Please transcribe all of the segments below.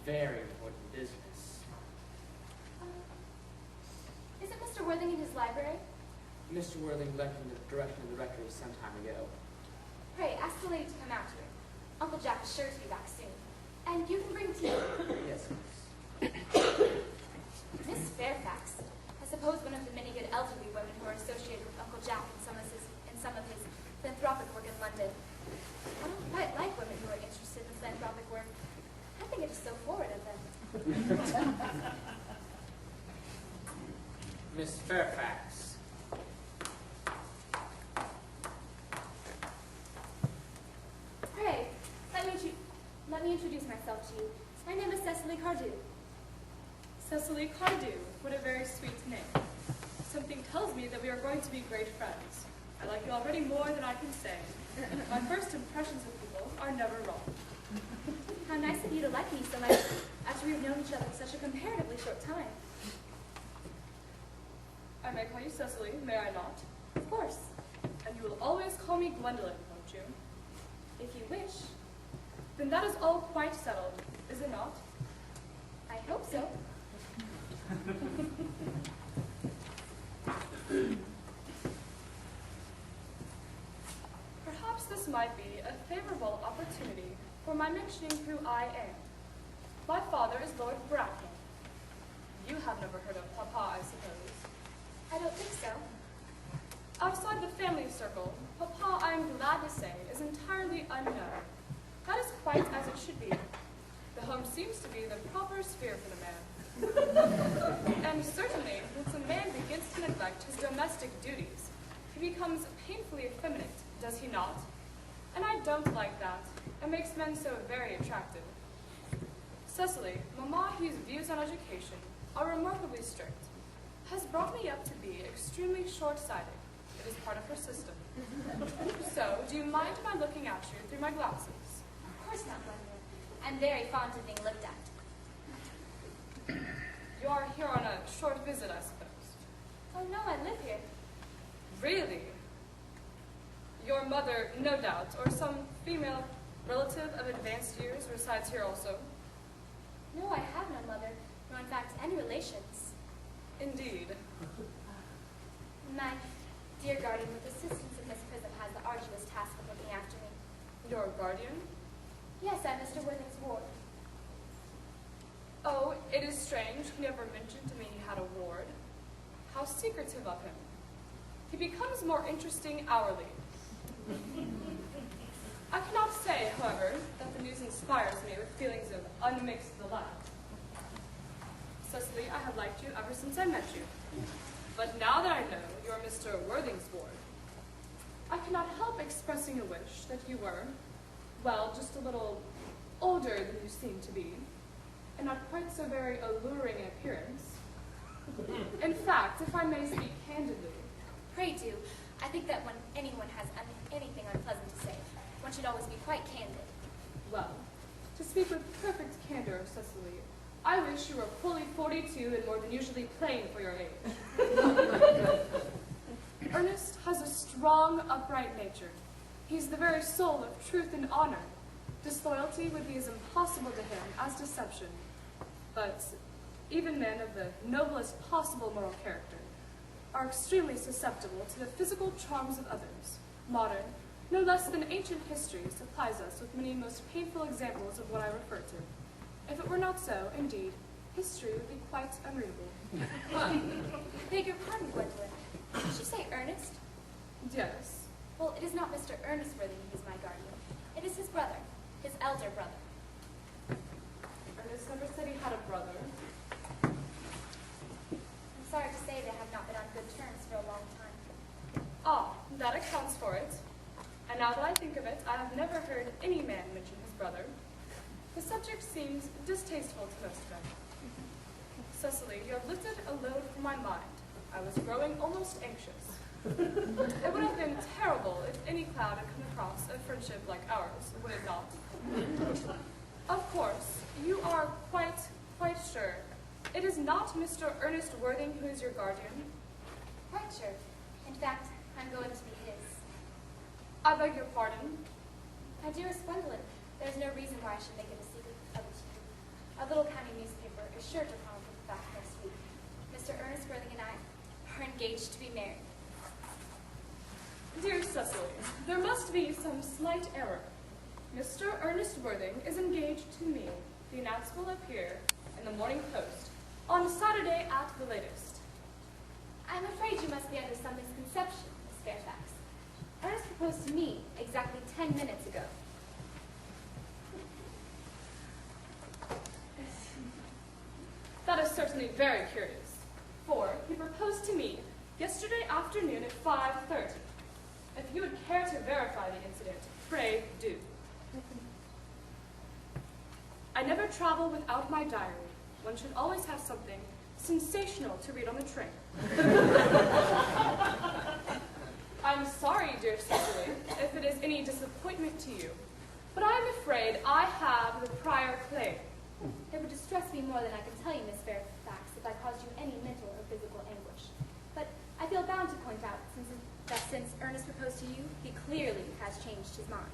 very important business. Isn't Mr. Worthing in his library? Mr. Worthing left in the direction of the rectory some time ago. Pray, ask the lady to come out here. Uncle Jack is sure to be back soon. And you can bring tea. Yes, miss. Miss Fairfax, I suppose one of the many good elderly women who are associated with Uncle Jack in some of his philanthropic work in London. I don't quite like women who are interested in philanthropic work. I think it is so forward of them. Miss Fairfax. Pray, let me introduce myself to you. My name is Cecily Cardew. Cecily Cardew, what a very sweet name. Something tells me that we are going to be great friends. I like you already more than I can say. My first impressions of people are never wrong. How nice of you to like me so much after we've known each other such a comparatively short time. I may call you Cecily, may I not? Of course. And you will always call me Gwendolyn, won't you? If you wish. Then that is all quite settled, is it not? I hope so. Perhaps this might be a favorable opportunity for my mentioning who I am. My father is Lord Bracken. You have never heard of Papa, I suppose. I don't think so. Outside the family circle, Papa, I am glad to say, is entirely unknown. That is quite as it should be. The home seems to be the proper sphere for the man. And certainly, once a man begins to neglect his domestic duties, he becomes painfully effeminate, does he not? And I don't like that. It makes men so very attractive. Cecily, Mamma, whose views on education are remarkably strict, has brought me up to be extremely short-sighted. It is part of her system. So, do you mind my looking at you through my glasses? Of course not, Gwendolyn. I'm very fond of being looked at. You are here on a short visit, I suppose. Oh no, I live here. Really? Your mother, no doubt, or some female relative of advanced years resides here also? No, I have no mother, nor in fact any relations. Indeed. My dear guardian, with the assistance of Miss Prism, has the arduous task of looking after me. Your guardian? Yes, I'm Mr. Worthing's ward. Oh, it is strange. He never mentioned to me he had a ward. How secretive of him. He becomes more interesting hourly. I cannot say, however, that the news inspires me with feelings of unmixed delight. Cecily, I have liked you ever since I met you. But now that I know you are Mr. Worthing's ward, I cannot help expressing a wish that you were, well, just a little older than you seem to be, and not quite so very alluring in appearance. In fact, if I may speak candidly, Pray do. I think that when anyone has anything unpleasant to say, one should always be quite candid. well, to speak with perfect candor, Cecily, I wish you were fully 42 and more than usually plain for your age. Ernest has a strong, upright nature. He's the very soul of truth and honor. Disloyalty would be as impossible to him as deception. But even men of the noblest possible moral character are extremely susceptible to the physical charms of others. Modern, no less than ancient history supplies us with many most painful examples of what I refer to. If it were not so, indeed, history would be quite unreadable. Beg your pardon, Gwendolyn. Did you say Ernest? Yes. Well, it is not Mr. Ernest Worthing who is my guardian. It is his brother, his elder brother. Ernest never said he had a brother. I'm sorry to say they have not been on good terms for a long time. Ah, that accounts for it. And now that I think of it, I have never heard any man mention his brother. The subject seems distasteful to most men. Cecily, you have lifted a load from my mind. I was growing almost anxious. It would have been terrible if any cloud had come across a friendship like ours, would it not? Of course, you are quite sure. It is not Mr. Ernest Worthing who is your guardian. Quite sure. In fact, I'm going to be his. I beg your pardon. My dearest Gwendolyn, there's no reason why I should make it a secret of it to you. a little county newspaper is sure to chronicle the fact next week. Mr. Ernest Worthing and I are engaged to be married. Dear Cecily, there must be some slight error. Mr. Ernest Worthing is engaged to me. The announcement will appear in the Morning Post on Saturday at the latest. I'm afraid you must be under some misconception, Miss Fairfax. Ernest proposed to me exactly 10 minutes ago. That is certainly very curious, for he proposed to me yesterday afternoon at 5:30. If you would care to verify the incident, pray do. I never travel without my diary. One should always have something sensational to read on the train. I'm sorry, dear Cecily, if it is any disappointment to you, but I am afraid I have the prior claim. It would distress me more than I can tell you, Miss Fairfax, if I caused you any mental or physical anguish. But I feel bound to point out that since Ernest proposed to you, he clearly has changed his mind.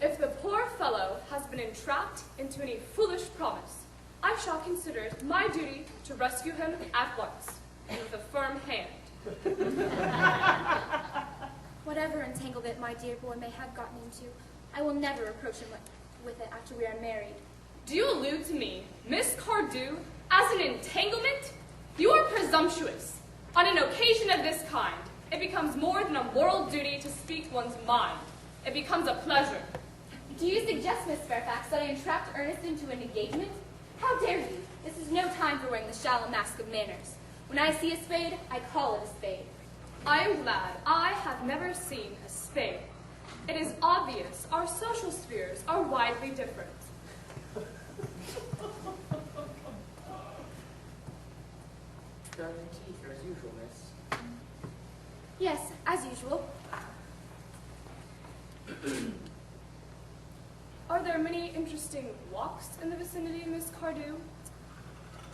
If the poor fellow has been entrapped into any foolish promise, I shall consider it my duty to rescue him at once, and with a firm hand. Whatever entanglement my dear boy may have gotten into, I will never reproach him with it after we are married. Do you allude to me, Miss Cardew, as an entanglement? You are presumptuous. On an occasion of this kind, it becomes more than a moral duty to speak one's mind. It becomes a pleasure. Do you suggest, Miss Fairfax, that I entrapped Ernest into an engagement? How dare you? This is no time for wearing the shallow mask of manners. When I see a spade, I call it a spade. I am glad I have never seen a spade. It is obvious our social spheres are widely different. Done in teeth as usual, miss. Yes, as usual. Are there many interesting walks in the vicinity, Miss Cardew?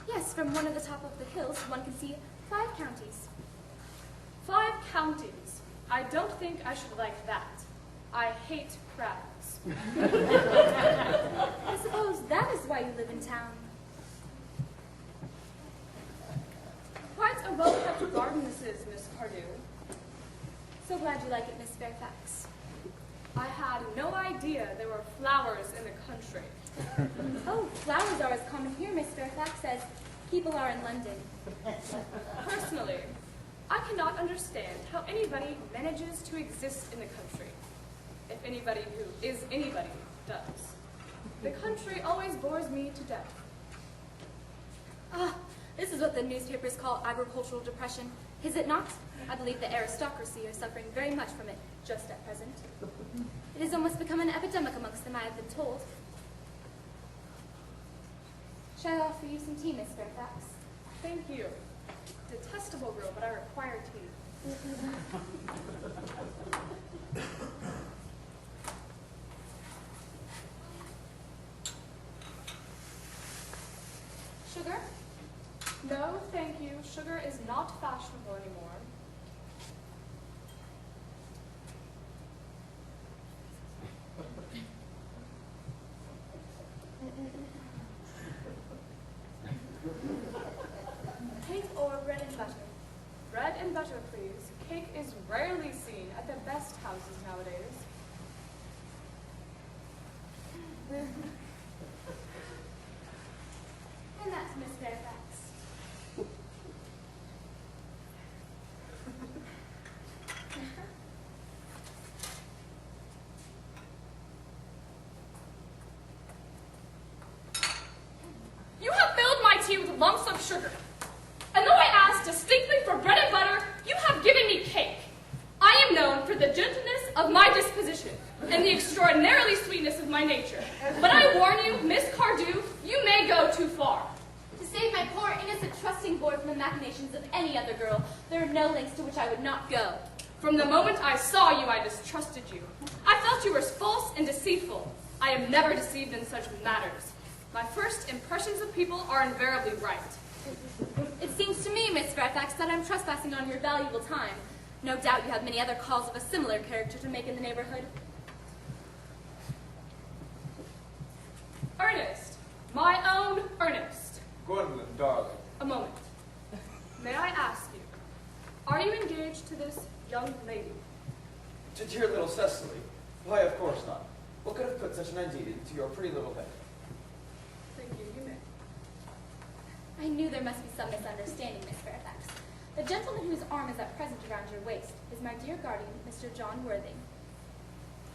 Yes, from one of the top of the hills, one can see 5 counties. 5 counties. I don't think I should like that. I hate crowds. I suppose that is why you live in town. Quite a well-kept garden this is, Miss Cardew. So glad you like it, Miss Fairfax. I had no idea there were flowers in the country. Oh, flowers are as common here, Miss Fairfax, as people are in London. Personally, I cannot understand how anybody manages to exist in the country. If anybody who is anybody does. The country always bores me to death. Ah, this is what the newspapers call agricultural depression, is it not? I believe the aristocracy are suffering very much from it just at present. It has almost become an epidemic amongst them, I have been told. Shall I offer you some tea, Miss Fairfax? Thank you. Detestable girl, but I require tea. Sugar? No, thank you. Sugar is not fashionable anymore. Cake or bread and butter? Bread and butter, please. Cake is rarely seen at the best houses nowadays. And that's Miss Fairfax. You have filled my tea with lumps of sugar. And though I asked distinctly for bread and butter, you have given me cake. I am known for the gentleness of my disposition and the extraordinarily sweetness of my nature. But I warn you, Miss Cardew, you may go too far. To save my poor, innocent, trusting boy from the machinations of any other girl, there are no lengths to which I would not go. From the moment I saw you, I distrusted you. I felt you were false and deceitful. I am never deceived in such matters. My first impressions of people are invariably right. It seems to me, Miss Fairfax, that I'm trespassing on your valuable time. No doubt you have many other calls of a similar character to make in the neighborhood. Ernest, My own Ernest. Gwendolyn, darling. A moment. May I ask you, are you engaged to this young lady? To dear little Cecily? Why, of course not. What could have put such an idea into your pretty little head? Thank you, you may. I knew there must be some misunderstanding, Miss Fairfax. The gentleman whose arm is at present around your waist is my dear guardian, Mr. John Worthing.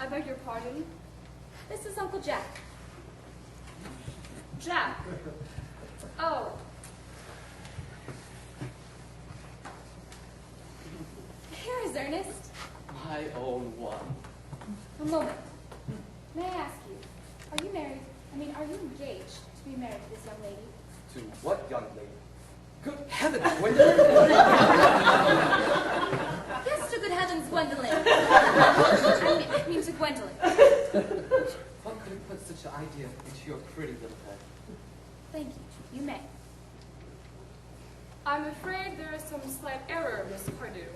I beg your pardon? This is Uncle Jack. Jack. Oh. Here is Ernest. My own one. A moment. May I ask you, are you married? Are you engaged to be married to this young lady? To what young lady? Good heavens, Gwendolyn! Yes, to good heavens, Gwendolyn. I mean to Gwendolyn. What could have put such an idea into your pretty little head? Thank you. You may. I'm afraid there is some slight error, Miss Pardue.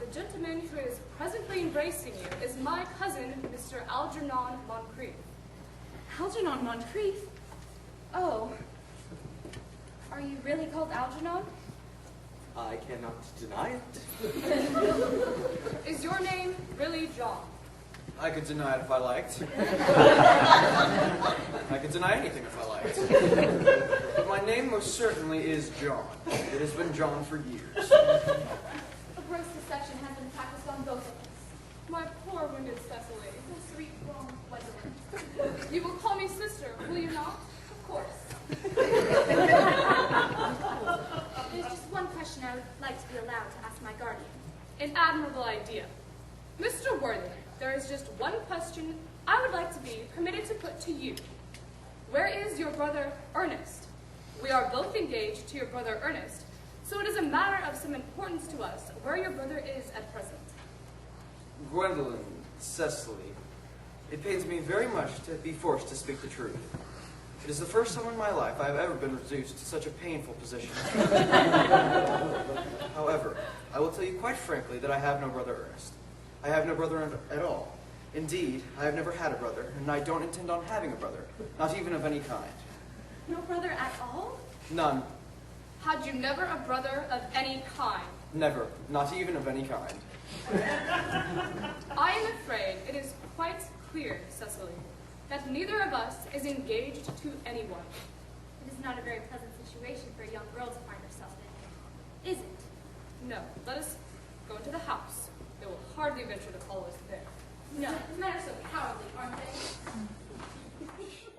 The gentleman who is presently embracing you is my cousin, Mr. Algernon Moncrief. Algernon Moncrief? Oh. Are you really called Algernon? I cannot deny it. Is your name really John? I could deny it if I liked. I could deny anything if I liked. But my name most certainly is John. It has been John for years. A gross deception has been practiced on both of us. My poor wounded Cecily. The sweet wrong Gwendolyn. You will call me sister, will you not? Of course. There's just one question I would like to be allowed to ask my guardian. An admirable idea. Mr. Worthing, there is just one question I would like to be permitted to put to you. Where is your brother Ernest? We are both engaged to your brother Ernest, so it is a matter of some importance to us where your brother is at present. Gwendolyn, Cecily, it pains me very much to be forced to speak the truth. It is the first time in my life I have ever been reduced to such a painful position. However, I will tell you quite frankly that I have no brother Ernest. I have no brother at all. Indeed, I have never had a brother, and I don't intend on having a brother, not even of any kind. No brother at all? None. Had you never a brother of any kind? Never. Not even of any kind. I am afraid it is quite clear, Cecily, that neither of us is engaged to anyone. It is not a very pleasant situation for a young girl to find herself in. Is it? No, let us go into the house. They will hardly venture to follow us there.